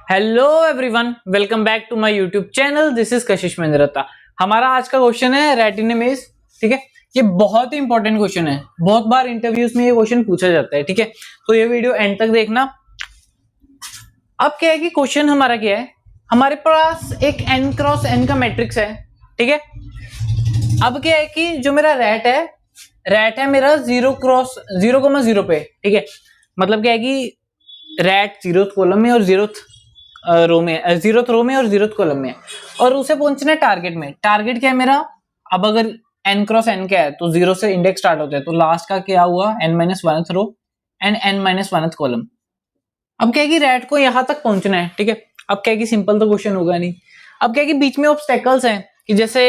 Hello everyone, welcome back to my YouTube channel. This is Kashish Mehandratta. हमारा आज का question है रेटिनोमेस। ठीक है, ये बहुत ही इंपॉर्टेंट क्वेश्चन है। बहुत बार इंटरव्यूज में ये क्वेश्चन पूछा जाता है। ठीक है, तो ये वीडियो एंड तक देखना। अब क्या है कि क्वेश्चन हमारा क्या है, हमारे पास एक n क्रॉस n का मैट्रिक्स है। ठीक है, अब क्या है कि जो मेरा रैट है मेरा 0 पे। ठीक है, मतलब क्या है कि रैट 0th कॉलम में और 0th रो में, 0th रो में और 0th कॉलम में, और उसे पहुंचना है टारगेट में। टारगेट क्या है मेरा, अब अगर n क्रॉस n क्या है तो 0 से इंडेक्स स्टार्ट होता है, तो लास्ट का क्या हुआ n-1th row and n-1th column. अब क्या है कि रैट को यहां तक पहुंचना है। ठीक है, अब क्या है कि सिंपल तो क्वेश्चन होगा नहीं। अब क्या है कि बीच में ऑब्स्टेकल्स हैं कि जैसे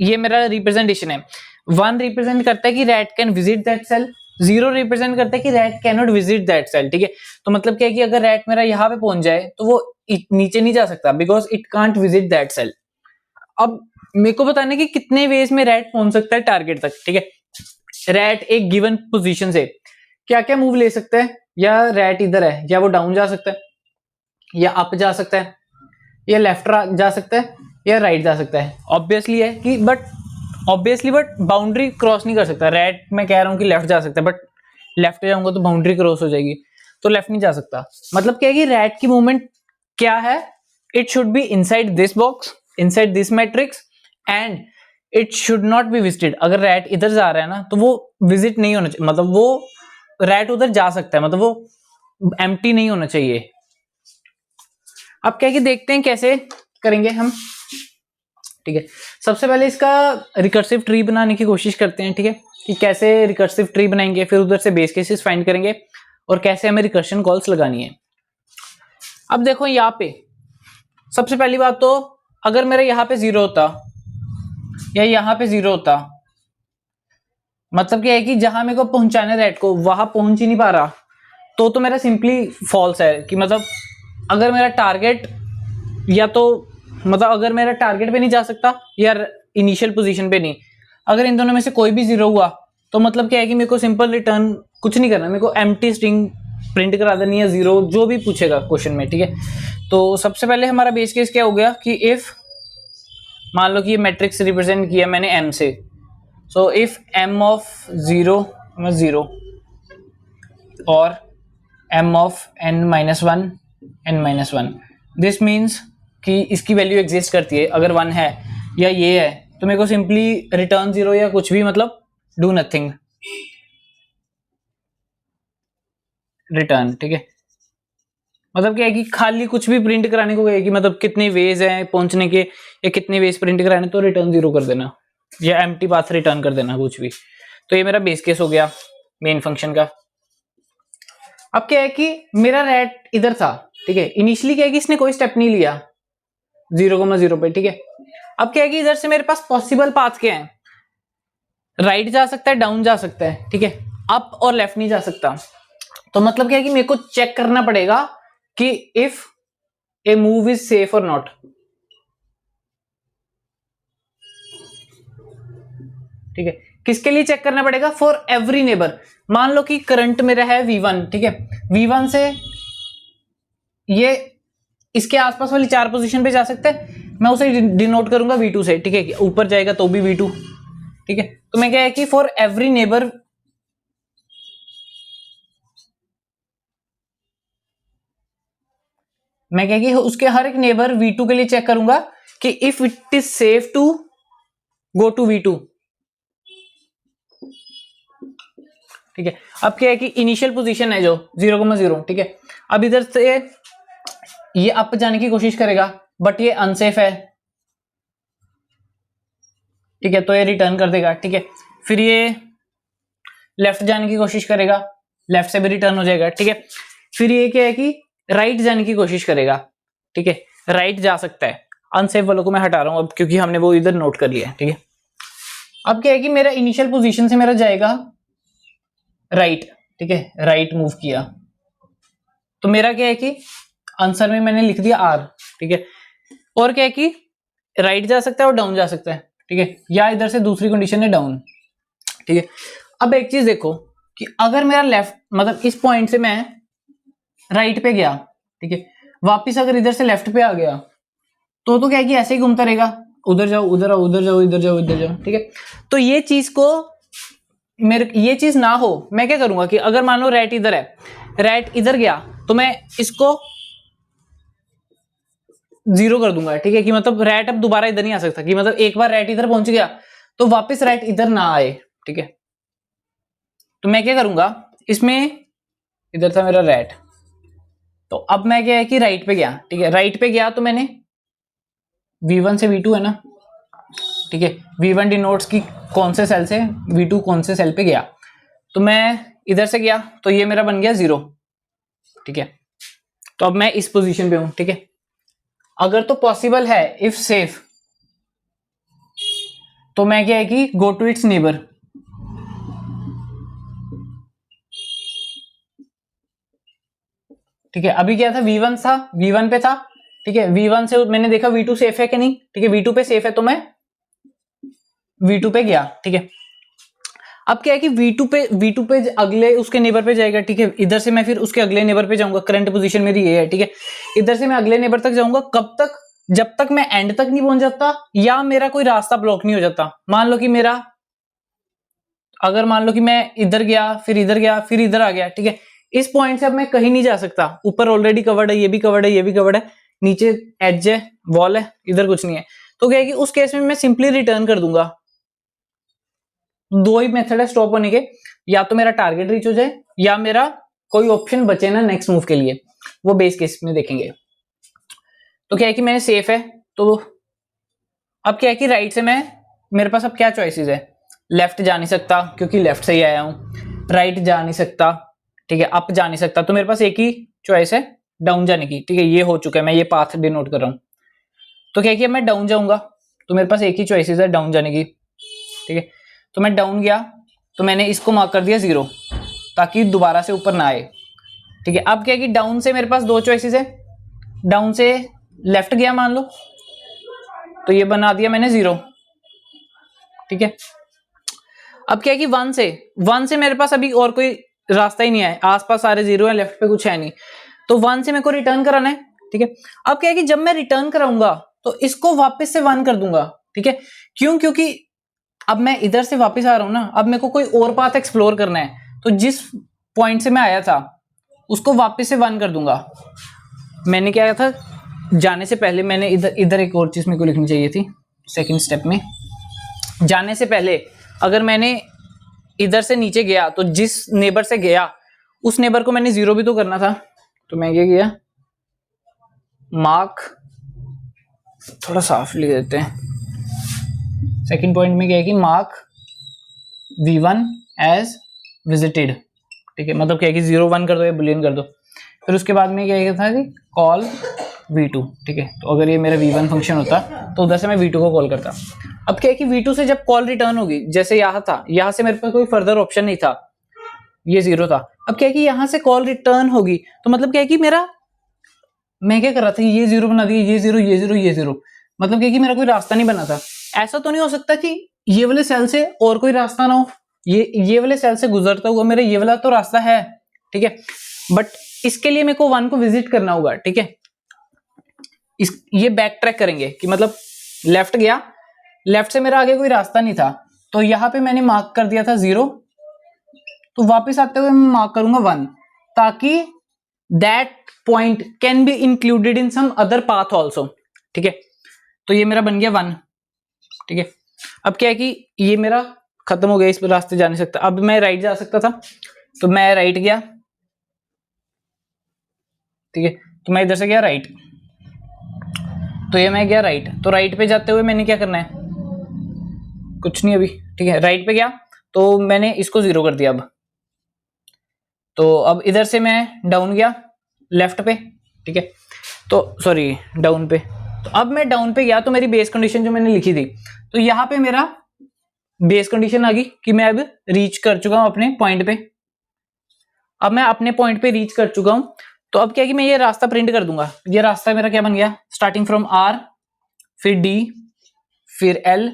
ये मेरा रिप्रेजेंटेशन है। 1 रिप्रेजेंट करता है कि rat can visit that cell, 0 represent करता है कि rat can not visit that cell. ठीक है, तो मतलब क्या है कि अगर रैट मेरा यहाँ पे पहुंच जाए तो वो नीचे नहीं जा सकता, because it can't visit that cell. अब मेरे को बताना है कि कितने वेज में रैट पहुंच सकता है टारगेट तक। ठीक है, रैट एक गिवन पोजीशन से क्या क्या मूव ले सकता है, या रैट इधर है या वो डाउन जा सकता है, या अप जा सकता है, या लेफ्ट जा सकता है, या राइट जा सकता है। ऑब्वियसली है कि बट बाउंड्री क्रॉस नहीं कर सकता। रैट मैं कह रहा हूं कि लेफ्ट जा सकता है, बट लेफ्ट जाऊंगा तो बाउंड्री क्रॉस हो जाएगी, तो लेफ्ट नहीं जा सकता। मतलब क्या है कि रैट की मूवमेंट क्या है, it should be inside this box, inside this matrix, and it should not be visited. अगर रैट इधर जा रहा है ना तो वो विजिट नहीं होना चाहिए, मतलब वो रैट उधर जा सकता है, मतलब वो एम्प्टी नहीं होना चाहिए। अब क्या कि देखते हैं कैसे करेंगे हम। ठीक है, सबसे पहले इसका रिकर्सिव ट्री बनाने की कोशिश करते हैं। ठीक है, कि कैसे रिकर्सिव ट्री बनाएंगे, फिर उधर से बेस केसेस फाइंड करेंगे और कैसे हमें रिकर्शन कॉल्स लगानी है। अब देखो यहाँ पे सबसे पहली बात तो, अगर मेरा यहाँ पे 0 होता या यहाँ पे 0 होता, मतलब क्या है कि जहां मेरे को पहुंचाने रैट को वहां पहुंच ही नहीं पा रहा, तो मेरा सिंपली फॉल्स है। कि मतलब अगर मेरा टारगेट, या तो मतलब अगर मेरा टारगेट पे नहीं जा सकता या इनिशियल पोजीशन पे नहीं, अगर इन दोनों में से कोई भी 0 हुआ तो मतलब क्या है कि मेरे को सिंपल रिटर्न कुछ नहीं करना, मेरे को एम्प्टी स्ट्रिंग प्रिंट करा देनी है, 0 जो भी पूछेगा क्वेश्चन में। ठीक है, तो सबसे पहले हमारा बेस केस क्या हो गया कि इफ मान लो कि ये मैट्रिक्स रिप्रेजेंट किया मैंने m से, सो इफ m ऑफ 0 और m of n-1 n-1, this means कि इसकी वैल्यू एग्जिस्ट करती है। अगर 1 है या ये है तो मेरे को सिंपली रिटर्न 0 या कुछ भी, मतलब डू नथिंग रिटर्न। ठीक है, मतलब क्या है कि खाली कुछ भी प्रिंट कराने को है कि मतलब कितने वेज हैं पहुंचने के, या कितने वेज प्रिंट कराने, तो रिटर्न 0 कर देना या एम्प्टी पाथ रिटर्न कर देना कुछ भी। तो ये मेरा बेस केस हो गया मेन फंक्शन का। अब क्या है कि मेरा रैट इधर था। ठीक है, इनिशियली क्या है कि इसने कोई स्टेप नहीं लिया 0,0 पे। ठीक है, अब क्या है कि इधर से मेरे पास पॉसिबल पाथ क्या है, राइट जा सकता है, डाउन जा सकता है। ठीक है, अप और लेफ्ट नहीं जा सकता। तो मतलब क्या है कि मेरे को चेक करना पड़ेगा कि if A move is safe और नॉट। ठीक है, किसके लिए चेक करना पड़ेगा, फॉर एवरी नेबर। मान लो कि करंट मेरा है V1। ठीक है, V1 से ये इसके आसपास वाली 4 पोजीशन पे जा सकते हैं, मैं उसे डिनोट करूंगा V2 से। ठीक है, ऊपर जाएगा तो भी V2। ठीक है, तो मैं क्या है कि फॉर एवरी नेबर मैं क्या कि उसके हर एक नेबर V2 के लिए चेक करूंगा कि if it is safe to go to V2। ठीक है, अब क्या है कि इनिशियल पोजीशन है जो 0,0। ठीक है, अब इधर से ये अप जाने की कोशिश करेगा, बट ये अनसेफ है। ठीक है, तो ये रिटर्न कर देगा। ठीक है, फिर ये लेफ्ट जाने की कोशिश करेगा, लेफ्ट से भी रिटर्न हो जाएगा। ठीक है, फिर ये क्या है कि राइट जाने की कोशिश करेगा। ठीक है, राइट जा सकता है। अनसेफ वालों को मैं हटा रहा हूं अब, क्योंकि हमने वो इधर नोट कर लिया है। ठीक है, अब क्या है कि मेरा इनिशियल पोजीशन से मेरा जाएगा राइट। ठीक है, राइट मूव किया तो मेरा क्या है कि आंसर में मैंने लिख दिया R। ठीक है, और क्या है कि राइट जा सकता है और डाउन जा सकता है। ठीक है, या इधर से दूसरी कंडीशन है डाउन। ठीक है, अब एक चीज देखो कि अगर मेरा लेफ्ट, मतलब इस पॉइंट से मैं राइट पे गया। ठीक है, वापिस अगर इधर से लेफ्ट पे आ गया तो क्या है कि ऐसे ही घूमता रहेगा, उधर जाओ उधर आओ, उधर जाओ इधर जाओ इधर जाओ, ठीक है। तो ये चीज को ये चीज ना हो, मैं क्या करूंगा कि अगर मान लो रैट इधर है, रैट इधर गया तो मैं इसको 0 कर दूंगा, ठीक है। कि मतलब रैट अब दोबारा इधर नहीं आ सकता, कि मतलब एक बार रैट इधर पहुंच गया तो वापस रैट इधर ना आए, ठीक है। तो मैं क्या करूंगा, इसमें इधर था मेरा रैट, तो अब मैं क्या है कि राइट पे गया, ठीक है। राइट पे गया तो मैंने V1 से V2 है ना, ठीक है। V1 डिनोट्स की कौन से सेल से, V2 कौन से सेल पे गया, तो मैं इधर से गया तो ये मेरा बन गया 0, ठीक है। तो अब मैं इस पोजीशन पे हूं, ठीक है। अगर तो पॉसिबल है, इफ सेफ, तो मैं क्या है कि गो टू इट्स नेबर, ठीक है। अभी क्या था, V1 था, V1 पे था, ठीक है। V1 से मैंने देखा V2 सेफ है कि नहीं, ठीक है। V2 पे सेफ है तो मैं V2 पे गया, ठीक है। अब क्या है कि V2 पे अगले उसके नेबर पे जाएगा, ठीक है। इधर से मैं फिर उसके अगले नेबर पे जाऊंगा, करंट पोजीशन मेरी ये है, ठीक है। इधर से मैं अगले नेबर तक जाऊंगा, कब तक, जब तक मैं एंड तक नहीं पहुंच जाता या मेरा कोई रास्ता ब्लॉक नहीं हो जाता। मान लो कि मेरा, अगर मान लो कि मैं इधर गया फिर इधर गया फिर इधर आ गया, ठीक है। इस पॉइंट से अब मैं कहीं नहीं जा सकता, ऊपर ऑलरेडी कवर्ड है, ये भी कवर्ड है, ये भी कवर्ड है, नीचे एज है, वॉल है, इधर कुछ नहीं है। तो क्या है कि उस केस में मैं सिंपली रिटर्न कर दूंगा। दो ही मेथड है स्टॉप होने के, या तो मेरा टारगेट रीच हो जाए या मेरा कोई ऑप्शन बचे ना नेक्स्ट मूव के लिए, वो बेस केस में देखेंगे। तो क्या है कि मैंने सेफ है, तो अब क्या है कि राइट से मैं, मेरे पास अब क्या चॉइसेस है, लेफ्ट जा नहीं सकता क्योंकि लेफ्ट से ही आया हूं, राइट जा नहीं सकता, ठीक है, अप जा नहीं सकता, तो मेरे पास एक ही चॉइस है डाउन जाने की, ठीक है। ये हो चुका है, मैं ये पाथ डिनोट कर रहा हूं। तो क्या है कि मैं डाउन जाऊंगा तो मेरे पास एक ही चॉइसेस है डाउन जाने की, ठीक है। तो मैं डाउन गया तो मैंने इसको मार्क कर दिया 0 ताकि दोबारा से ऊपर ना आए, ठीक है। अब क्या है कि डाउन से मेरे पास दो चॉइसेस है, डाउन से लेफ्ट गया मान लो, तो ये बना दिया मैंने 0, ठीक है। अब क्या है कि 1 से मेरे पास अभी और कोई रास्ता ही नहीं है, आसपास सारे 0 है, लेफ्ट पे कुछ है नहीं, तो 1 से मेरे को रिटर्न कराना है, ठीक है। अब क्या है कि जब मैं रिटर्न कराऊंगा तो इसको वापस से 1 कर दूंगा, ठीक है। क्यों, क्योंकि अब मैं इधर से वापस आ रहा हूं ना, अब मेरे को कोई और पाथ एक्सप्लोर करना है, तो जिस पॉइंट से मैं आया था उसको वापस से 1 कर दूंगा। मैंने क्या किया था, जाने से पहले मैंने इधर एक और चीज मेरे को लिखनी चाहिए थी सेकंड स्टेप में। जाने से पहले अगर मैंने इधर से नीचे गया तो जिस नेबर से गया उस नेबर को मैंने 0 भी तो करना था, तो मैं क्या किया, मार्क, थोड़ा साफ लिख देते हैं। सेकंड पॉइंट में क्या है कि मार्क V1 एज विजिटेड, ठीक है। मतलब क्या है कि 0 1 कर दो या बुलियन कर दो। फिर उसके बाद में क्या था कि कॉल V2, ठीक है। तो अगर ये मेरा V1 फंक्शन होता तो उधर से मैं V2 को कॉल करता। अब क्या है कि V2 से जब कॉल रिटर्न होगी, जैसे यहाँ था, यहाँ से मेरे पास कोई फर्दर ऑप्शन नहीं था, ये 0 था। अब क्या है कि यहाँ से कॉल रिटर्न होगी तो मतलब क्या है कि मेरा, मैं क्या कर रहा था, ये 0 बना दिया, ये 0 ये 0 ये 0, मतलब क्या है कि मेरा कोई रास्ता नहीं बना था। ऐसा तो नहीं हो सकता कि ये वाले सेल से और कोई रास्ता ना हो, ये वाले सेल से गुजरता हुआ मेरा ये वाला तो रास्ता है, ठीक है। बट इसके लिए मेरे को 1 को विजिट करना होगा, ठीक है। ये बैक ट्रैक करेंगे कि मतलब लेफ्ट गया, लेफ्ट से मेरा आगे कोई रास्ता नहीं था, तो यहां पे मैंने मार्क कर दिया था 0, तो वापस आते हुए मैं मार्क करूंगा 1, ताकि that point can be included in some other path also, ठीक है। तो ये मेरा बन गया 1, ठीक है। अब क्या है कि ये मेरा खत्म हो गया, इस रास्ते जा नहीं सकता। अब मैं राइट जा सकता था तो मैं राइट गया, ठीक है। तो मैं इधर से गया राइट, तो ये मैं गया राइट, तो राइट पे जाते हुए मैंने क्या करना है, कुछ नहीं अभी, ठीक है। राइट पे गया तो मैंने इसको 0 कर दिया। अब तो अब इधर से मैं डाउन गया लेफ्ट पे, ठीक है। तो सॉरी डाउन पे, तो अब मैं डाउन पे गया तो मेरी बेस कंडीशन जो मैंने लिखी थी, तो यहां पे मेरा बेस कंडीशन आ गई कि मैं अब रीच कर चुका हूं अपने पॉइंट पे। अब मैं अपने पॉइंट पे रीच कर चुका हूं, तो अब क्या है कि मैं ये रास्ता प्रिंट कर दूंगा। ये रास्ता मेरा क्या बन गया, स्टार्टिंग फ्रॉम R, फिर D, फिर L,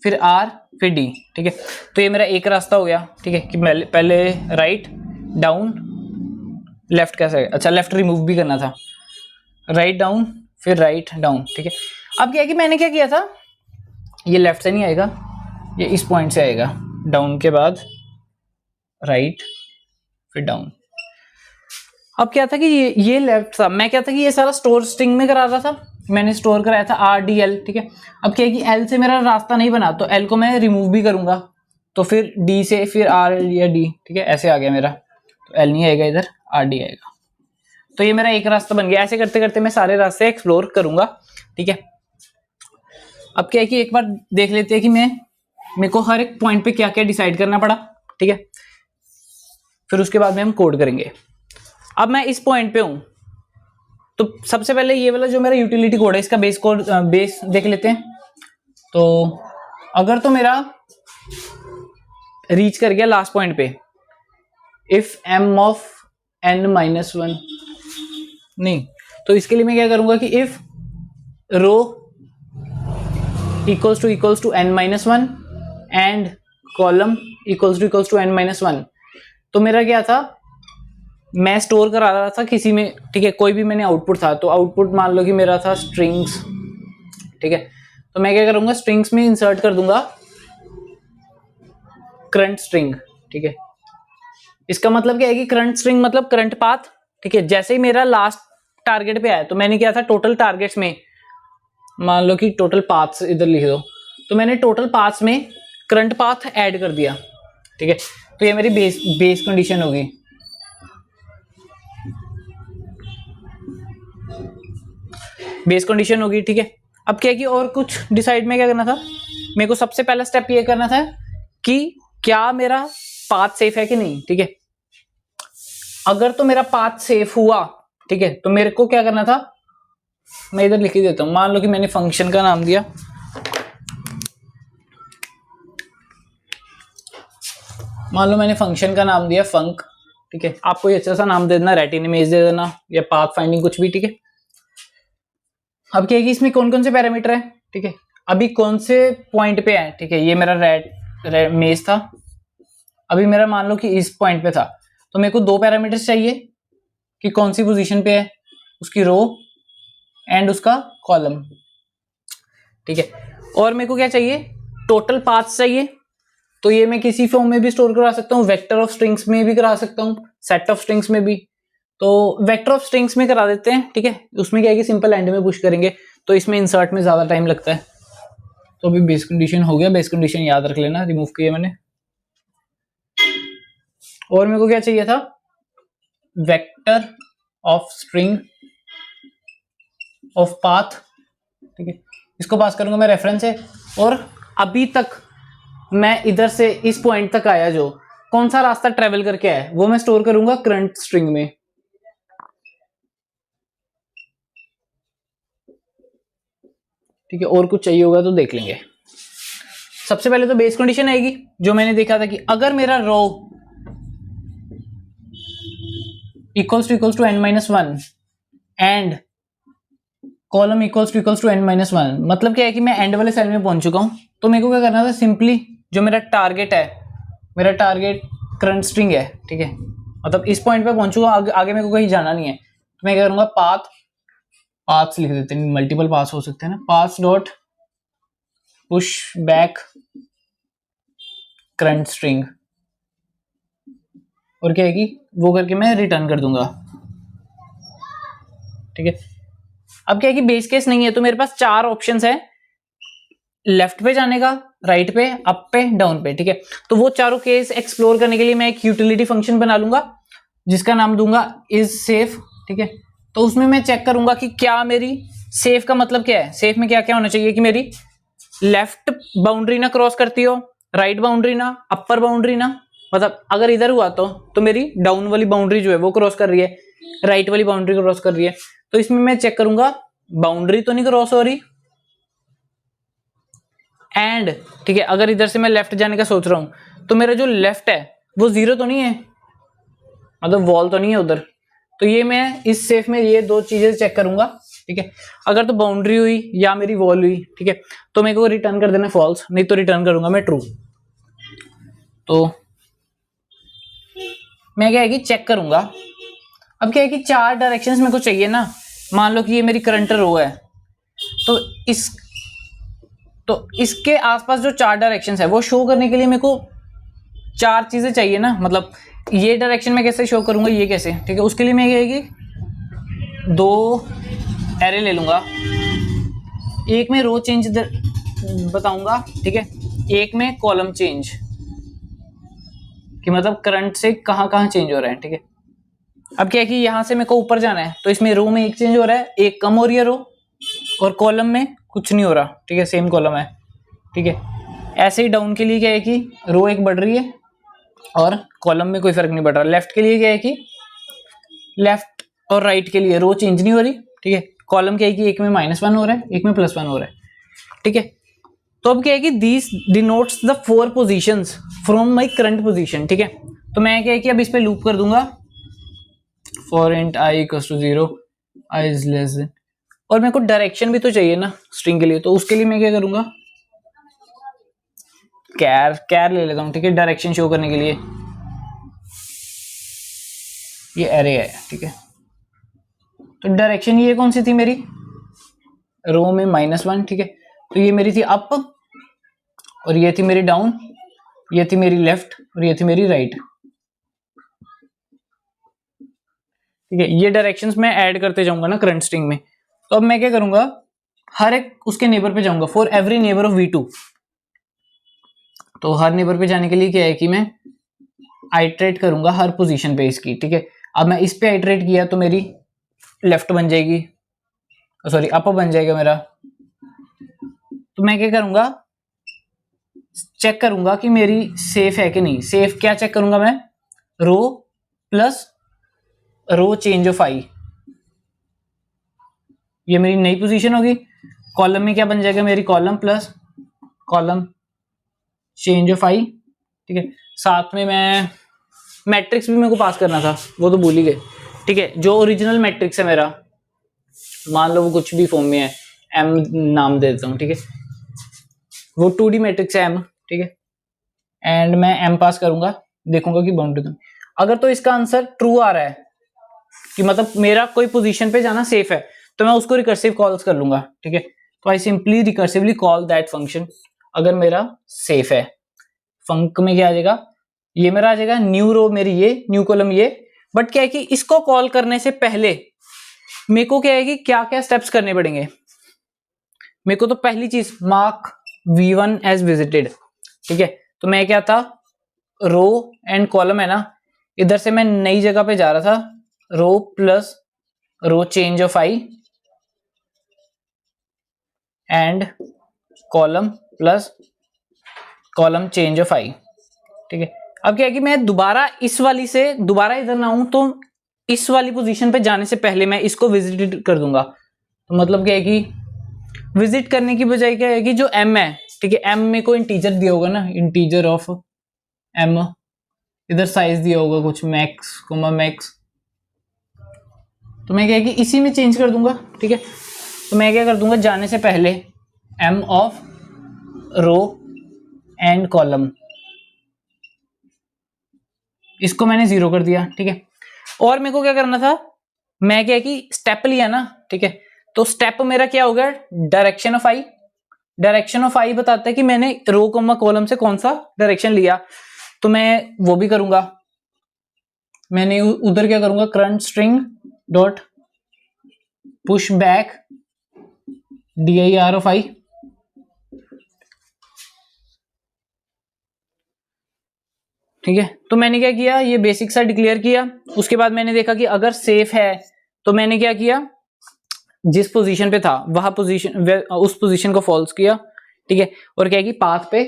फिर R, फिर D, ठीक है। तो ये मेरा एक रास्ता हो गया, ठीक है। कि पहले राइट, डाउन, लेफ्ट कैसे, अच्छा लेफ्ट रिमूव भी करना था, राइट डाउन फिर राइट डाउन, ठीक है। अब क्या है कि मैंने क्या किया था, ये लेफ्ट से नहीं आएगा, ये इस पॉइंट से आएगा, डाउन के बाद राइट फिर डाउन। अब क्या था कि ये लेफ्ट था, मैं क्या था कि ये सारा स्टोर स्ट्रिंग में करा रहा था, मैंने स्टोर कराया था RDL, ठीक है। अब क्या है कि L से मेरा रास्ता नहीं बना, तो L को मैं रिमूव भी करूंगा, तो फिर D से फिर R या D, ठीक है, ऐसे आ गया मेरा, तो L नहीं आएगा इधर, RD आएगा, तो ये मेरा एक रास्ता बन गया। ऐसे करते करते मैं सारे रास्ते एक्सप्लोर करूंगा, ठीक है। अब क्या है कि एक बार देख लेते हैं कि मेरे को हर एक पॉइंट पे क्या क्या डिसाइड करना पड़ा, ठीक है, फिर उसके बाद में हम कोड करेंगे। अब मैं इस पॉइंट पे हूं, तो सबसे पहले ये वाला जो मेरा यूटिलिटी कोड है, इसका बेस कोड बेस देख लेते हैं। तो अगर तो मेरा रीच कर गया लास्ट पॉइंट पे, if m of n minus 1, नहीं, तो इसके लिए मैं क्या करूंगा कि if row equals to n minus 1 and column equals to n minus 1, तो मेरा क्या था, मैं स्टोर करा रहा था किसी में, ठीक है, कोई भी मैंने आउटपुट था, तो आउटपुट मान लो कि मेरा था स्ट्रिंग्स, ठीक है। तो मैं क्या करूंगा, स्ट्रिंग्स में इंसर्ट कर दूंगा करंट स्ट्रिंग, ठीक है। इसका मतलब क्या है कि करंट स्ट्रिंग मतलब करंट पाथ, ठीक है। जैसे ही मेरा लास्ट टारगेट पे आया, तो मैंने क्या था, टोटल टारगेट्स में मान लो कि टोटल पाथ्स इधर लिख दो, तो मैंने टोटल पाथ्स में करंट पाथ ऐड कर दिया, ठीक है। तो ये मेरी बेस कंडीशन होगी। बेस कंडीशन होगी, ठीक है। अब क्या है कि और कुछ डिसाइड में क्या करना था, मेरे को सबसे पहला स्टेप ये करना था कि क्या मेरा पाथ सेफ है कि नहीं, ठीक है। अगर तो मेरा पाथ सेफ हुआ, ठीक है, तो मेरे को क्या करना था, मैं इधर लिख ही देता हूं। मान लो कि मैंने फंक्शन का नाम दिया, मान लो मैंने फंक्शन का नाम दिया फंक, ठीक है। आप कोई अच्छा सा नाम दे देना, रेटिन इमेज दे देना या पाथ फाइंडिंग, कुछ भी, ठीक है। अब क्या है कि इसमें कौन कौन से पैरामीटर है, ठीक है, अभी कौन से पॉइंट पे है, ठीक है। ये मेरा रेड मेज था, अभी मेरा मान लो कि इस पॉइंट पे था, तो मेरे को दो पैरामीटर्स चाहिए कि कौन सी पोजीशन पे है, उसकी रो एंड उसका कॉलम, ठीक है। और मेरे को क्या चाहिए, टोटल पाथ्स चाहिए, तो ये मैं किसी फॉर्म में भी स्टोर करा सकता हूँ, वेक्टर ऑफ स्ट्रिंग्स में भी करा सकता हूँ, सेट ऑफ स्ट्रिंग्स में भी। तो वेक्टर ऑफ स्ट्रिंग्स में करा देते हैं, ठीक है। उसमें क्या है कि सिंपल एंड में पुश करेंगे, तो इसमें इंसर्ट में ज्यादा टाइम लगता है। तो अभी बेस कंडीशन हो गया, बेस कंडीशन याद रख लेना, रिमूव किया मैंने। और मेरे को क्या चाहिए था, vector of string of path, ठीक है। इसको पास करूंगा मैं रेफरेंस है, और अभी तक मैं इधर से इस पॉइंट तक आया, जो कौन सा रास्ता ट्रेवल करके आया, वो मैं स्टोर करूंगा करंट स्ट्रिंग में, ठीक है। और कुछ चाहिए होगा तो देख लेंगे। सबसे पहले तो बेस कंडीशन आएगी, जो मैंने देखा था कि अगर मेरा row equals to n minus 1 and column equals to n minus 1, मतलब क्या है कि मैं एंड वाले सेल में पहुंच चुका हूं, तो मेरे को क्या करना था, सिंपली जो मेरा टारगेट है, मेरा टारगेट करंट स्ट्रिंग है, ठीक है, मतलब इस पॉइंट पे पहुंचूंगा, आगे मेरे को कहीं जाना नहीं है, तो मैं क्या करूंगा, पाथ्स लिख देते हैं, मल्टीपल पाथ्स हो सकते हैं ना, paths dot push back current string, और क्या है कि वो करके मैं रिटर्न कर दूंगा, ठीक है। अब क्या है कि बेस केस नहीं है, तो मेरे पास चार ऑप्शंस है, लेफ्ट पे जाने का, राइट पे, अप पे, डाउन पे, ठीक है। तो वो चारों केस एक्सप्लोर करने के लिए मैं एक यूटिलिटी फंक्शन बना लूंगा, जिसका नाम दूंगा इज सेफ, ठीक है। तो उसमें मैं चेक करूंगा कि क्या मेरी सेफ का मतलब क्या है, सेफ में क्या क्या होना चाहिए कि मेरी लेफ्ट बाउंड्री ना क्रॉस करती हो, राइट बाउंड्री ना, अपर बाउंड्री ना, मतलब अगर इधर हुआ तो मेरी डाउन वाली बाउंड्री जो है वो क्रॉस कर रही है, राइट वाली बाउंड्री क्रॉस कर रही है। तो इसमें मैं चेक करूंगा बाउंड्री तो नहीं क्रॉस हो रही, एंड ठीक है, अगर इधर से मैं लेफ्ट जाने का सोच रहा हूं, तो मेरा जो लेफ्ट है वो जीरो तो नहीं है, मतलब वॉल तो नहीं है उधर। तो ये मैं इस सेफ में ये दो चीजें चेक करूंगा, ठीक है। अगर तो बाउंड्री हुई या मेरी वॉल हुई, ठीक है, तो मेरे को रिटर्न कर देना फॉल्स, नहीं तो रिटर्न करूंगा मैं ट्रू। तो मैं क्या है कि चेक करूंगा। अब क्या है कि चार डायरेक्शंस मेरे को चाहिए ना, मान लो कि ये मेरी करंट रो है, तो इसके आसपास जो 4 डायरेक्शंस है वो शो करने के लिए मेरे को 4 चीजें चाहिए ना, मतलब ये डायरेक्शन में कैसे शो करूंगा, ये कैसे, ठीक है। उसके लिए मैं ये 2 एरे ले लूंगा, एक में रो चेंज बताऊंगा, ठीक है, एक में कॉलम चेंज, कि मतलब करंट से कहाँ कहाँ चेंज हो रहा है, ठीक है। अब क्या है कि यहां से मेरे को ऊपर जाना है, तो इसमें रो में एक चेंज हो रहा है, एक कम हो रही है रो, और कॉलम में कुछ नहीं हो रहा, ठीक है, सेम कॉलम है, ठीक है। ऐसे ही डाउन के लिए क्या है कि रो एक बढ़ रही है और कॉलम में कोई फर्क नहीं पड़ रहा। लेफ्ट के लिए क्या है कि लेफ्ट और राइट के लिए रो चेंज नहीं हो रही, ठीक है। कॉलम क्या है कि एक में -1 हो रहा है, एक में +1 हो रहा है, ठीक है। तो अब क्या है कि this denotes the 4 positions from my current position, ठीक है। तो मैं क्या है कि अब इस पे लूप कर दूंगा, for int i equals to 0, i is less than, और मेरे को डायरेक्शन भी तो चाहिए ना स्ट्रिंग के लिए, तो उसके लिए मैं क्या करूंगा, कैर ले लेता हूं, ठीक है, डायरेक्शन शो करने के लिए। ये एरे है, ठीक है। तो डायरेक्शन ये कौन सी थी मेरी, रो में -1, ठीक है। तो ये मेरी थी अप, और ये थी मेरी डाउन, ये थी मेरी लेफ्ट, और ये थी मेरी राइट, ठीक है। ये डायरेक्शंस मैं ऐड करते जाऊंगा ना करंट स्ट्रिंग में। तो अब मैं क्या करूंगा, हर एक उसके नेबर पे जाऊंगा, for every neighbour of V2। तो हर नेबर पे जाने के लिए क्या है कि मैं आइटरेट करूंगा हर पोजीशन पे इसकी, ठीक है। अब मैं इस पे आइटरेट किया तो मेरी लेफ्ट बन जाएगी, सॉरी अप बन जाएगा मेरा। तो मैं क्या करूंगा, चेक करूंगा कि मेरी सेफ है कि नहीं। सेफ क्या चेक करूंगा मैं, row plus row change of i, ये मेरी नई पोजीशन होगी। कॉलम में क्या बन जाएगा, मेरी column plus column change of i, ठीक है। साथ में मैं मैट्रिक्स भी मेरे को पास करना था, वो तो भूल ही गए, ठीक है। जो ओरिजिनल मैट्रिक्स है मेरा, मान लो वो कुछ भी फॉर्म में है, m नाम दे देता हूँ, ठीक है। वो 2D मैट्रिक्स है m, ठीक है। एंड मैं m पास करूंगा, देखूंगा कि बाउंड्री, अगर तो इसका आंसर ट्रू आ रहा है कि मतलब मेरा कोई पोजीशन पे जाना सेफ है, तो मैं उसको रिकर्सिव कॉल्स कर लूंगा, ठीक है। तो I simply recursively call that function अगर मेरा सेफ है। फंक में क्या आ जाएगा, ये मेरा आ जाएगा न्यू रो मेरी, ये न्यू कॉलम ये। बट क्या है कि इसको कॉल करने से पहले मेरे को क्या है कि क्या क्या स्टेप्स करने पड़ेंगे। मेरे को तो पहली चीज मार्क V1 एज विजिटेड, ठीक है। तो मैं क्या था, रो एंड कॉलम है ना, इधर से मैं नई जगह पे जा रहा था, row plus row change of i and column plus column change of i, ठीक है। अब क्या है कि मैं दोबारा इस वाली से दोबारा इधर ना आऊं, तो इस वाली पोजीशन पे जाने से पहले मैं इसको विजिट कर दूंगा। तो मतलब क्या है कि विजिट करने की बजाय क्या है कि जो m है, ठीक है, m में कोई इंटीजर दिया होगा ना, इंटीजर ऑफ m, इधर साइज दिया होगा कुछ मैक्स कोमा मैक्स, तो मैं क्या है कि इसी में चेंज कर दूंगा, ठीक है। तो मैं क्या कर दूंगा, जाने से पहले m of row and column, इसको मैंने 0 कर दिया, ठीक है। और मेरे को क्या करना था, मैं क्या है कि स्टेप लिया ना, ठीक है। तो स्टेप मेरा क्या हो गया, direction of i। Direction of i बताता है कि मैंने रो कोमा कॉलम से कौन सा डायरेक्शन लिया, तो मैं वो भी करूंगा। मैंने उधर क्या करूंगा, current string dot push back dir of i, ठीक है। तो मैंने क्या किया, ये बेसिक सा डिक्लेयर किया। उसके बाद मैंने देखा कि अगर सेफ है, तो मैंने क्या किया, जिस पोजीशन पे था वहां पोजीशन, उस पोजीशन को फॉल्स किया, ठीक है। और क्या है कि पाथ पे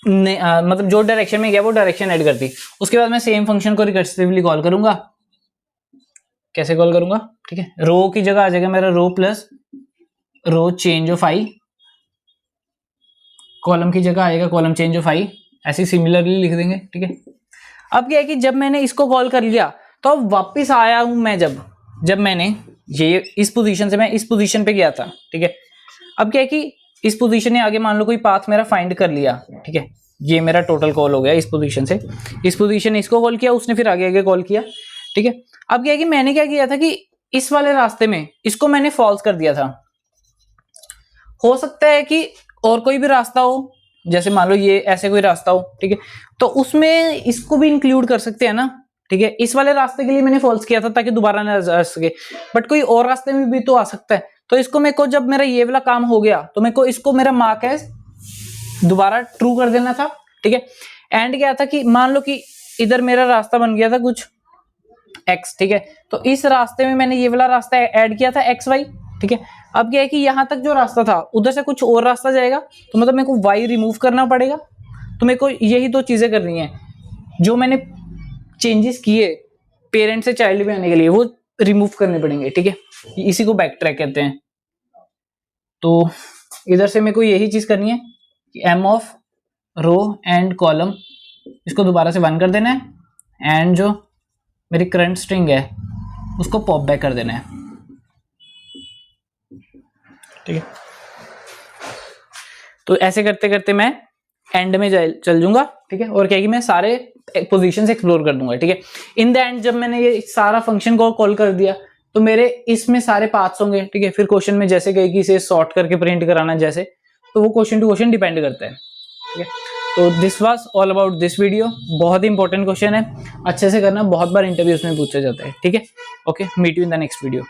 मतलब जो डायरेक्शन में गया वो डायरेक्शन ऐड कर दी। उसके बाद मैं सेम फंक्शन को रिकर्सिवली कॉल करूंगा। कैसे कॉल करूंगा, ठीक है, रो की जगह आ जाएगा मेरा row plus row change of i, column की जगह आएगा कॉलम चेंज ऑफ i, ऐसे सिमिलरली लिख देंगे, ठीक है। अब क्या है कि जब मैंने इसको कॉल कर लिया, तो अब वापस आया हूं मैं, जब मैंने ये इस पोजीशन से मैं इस पोजीशन पे गया था, ठीक है। अब क्या है कि इस पोजीशन ने आगे मान लो कोई पाथ मेरा फाइंड कर लिया, ठीक है। ये मेरा टोटल कॉल हो गया इस पोजीशन से, इस पोजीशन ने इसको कॉल किया, उसने फिर आगे आगे कॉल किया, ठीक है। अब क्या है कि मैंने क्या किया था कि इस वाले रास्ते में इसको मैंने फॉल्स कर दिया था। हो सकता है कि और कोई भी रास्ता हो, जैसे मान लो ये ऐसे कोई रास्ता हो, ठीक है, तो उसमें इसको भी इंक्लूड कर सकते हैं ना, ठीक है। इस वाले रास्ते के लिए मैंने फॉल्स किया था ताकि दोबारा ना आ सके, बट कोई और रास्ते में भी तो आ सकता है। तो इसको मेरे को, जब मेरा ये वाला काम हो गया तो मेरे को इसको मेरा मार्क एज दोबारा ट्रू कर देना था, ठीक है। एंड क्या था कि मान लो कि इधर मेरा रास्ता बन गया था कुछ x, ठीक है, तो इस रास्ते में मैंने ये वाला रास्ता ऐड किया था xy, ठीक है। अब क्या है कि यहां तक जो रास्ता था उधर से कुछ और रास्ता जाएगा, तो मतलब मेरे को y रिमूव करना पड़ेगा। तो मेरे को यही दो चीजें करनी है, जो मैंने चेंजेस किए पेरेंट से चाइल्ड में आने के लिए, वो रिमूव करने पड़ेंगे, ठीक है। इसी को बैक ट्रैक कहते हैं। तो इधर से मेरे को यही चीज करनी है कि m of row and column इसको दोबारा से 1 कर देना है, एंड जो मेरी करंट स्ट्रिंग है उसको पॉप बैक कर देना है, ठीक है। तो ऐसे करते करते मैं एंड में चल दूंगा, ठीक है, और क्या कि मैं सारे पोजीशंस एक्सप्लोर कर दूंगा, ठीक है। इन द एंड जब मैंने ये सारा फंक्शन को कॉल कर दिया तो मेरे इसमें सारे पाथ्स होंगे, ठीक है। फिर क्वेश्चन में जैसे कहे कि इसे सॉर्ट करके प्रिंट कराना जैसे, तो वो क्वेश्चन टू क्वेश्चन डिपेंड करता है, ठीक है। तो this was all about this video. बहुत ही इंपॉर्टेंट क्वेश्चन है, अच्छे से करना, बहुत बार इंटरव्यूज में पूछा जाता है, ठीक है। Okay, meet you in the next video.